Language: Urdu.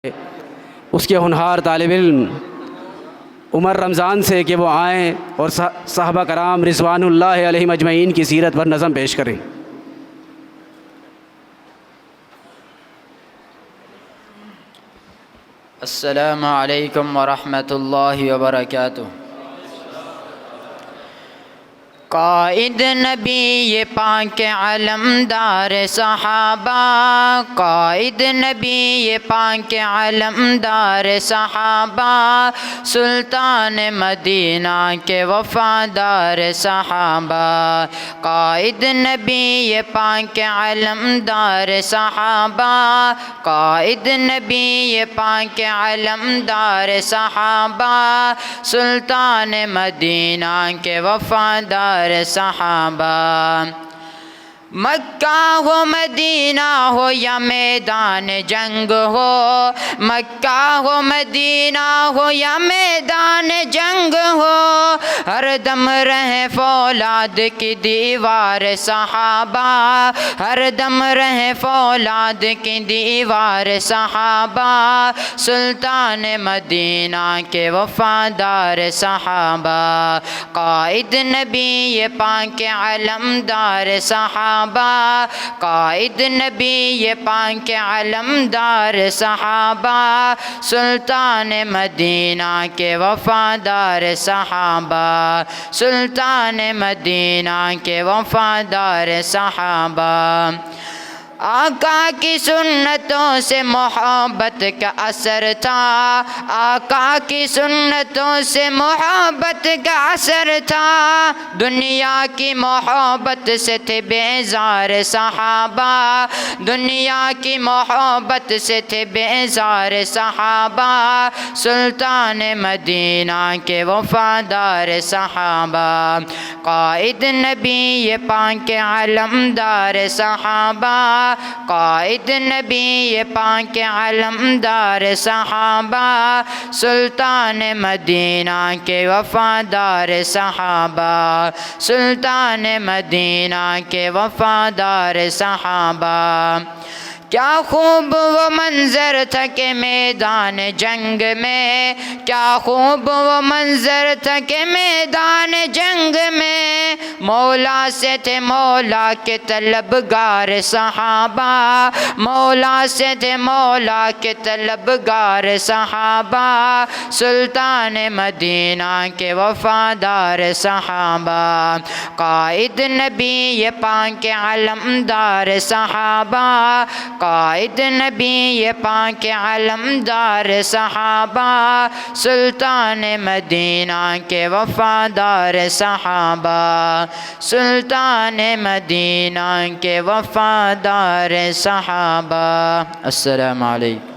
اس کے ہونہار طالب علم عمر رمضان سے کہ وہ آئیں اور صحابہ کرام رضوان اللہ علیہم اجمعین کی سیرت پر نظم پیش کریں۔ السلام علیکم ورحمۃ اللہ وبرکاتہ۔ قائد نبی پاک علمدار صحابہ، قائد نبی پاک علمدار صحابہ، سلطان مدینہ کے وفادار صحابہ، قائد نبی پاک علمدار صحابہ، قائد نبی پاک علمدار صحابہ، سلطان مدینہ کے وفادار صحابہ۔ مکہ ہو مدینہ ہو یا میدان جنگ ہو، مکہ ہو مدینہ ہو یا میدان جنگ ہو، ہر دم رہے فولاد کی دیوار صحابہ، ہر دم رہے فولاد کی دیوار صحابہ، سلطان مدینہ کے وفادار صحابہ، قائد نبی پاک علمدار صحابہ، قائد نبی پاک علمدار صحابہ، سلطان مدینہ کے وفادار صحابہ، سلطان مدینہ کے وفادار صحابہ۔ آقا کی سنتوں سے محبت کا اثر تھا، آقا کی سنتوں سے محبت کا اثر تھا، دنیا کی محبت سے تھے بیزار صحابہ، دنیا کی محبت سے تھے بیزار صحابہ، سلطان مدینہ کے وفادار صحابہ، قائد نبی پاک علمدار صحابہ، قائد نبی پاک علمدار صحابہ، سلطان مدینہ کے وفادار صحابہ، سلطان مدینہ کے وفادار صحابہ۔ کیا خوب وہ منظر تھا کہ میدان جنگ میں، کیا خوب وہ منظر تھا کہ میدان جنگ میں، مولا سے تھے مولا کے طلبگار صحابہ، مولا سے تھے مولا کے طلبگار صحابہ، سلطان مدینہ کے وفادار صحابہ، قائد نبی پاک علمدار صحابہ، قائد نبی پاک علمدار صحابہ، سلطان مدینہ کے وفادار صحابہ، سلطان مدینہ کے وفادار صحابہ۔ السلام علیکم۔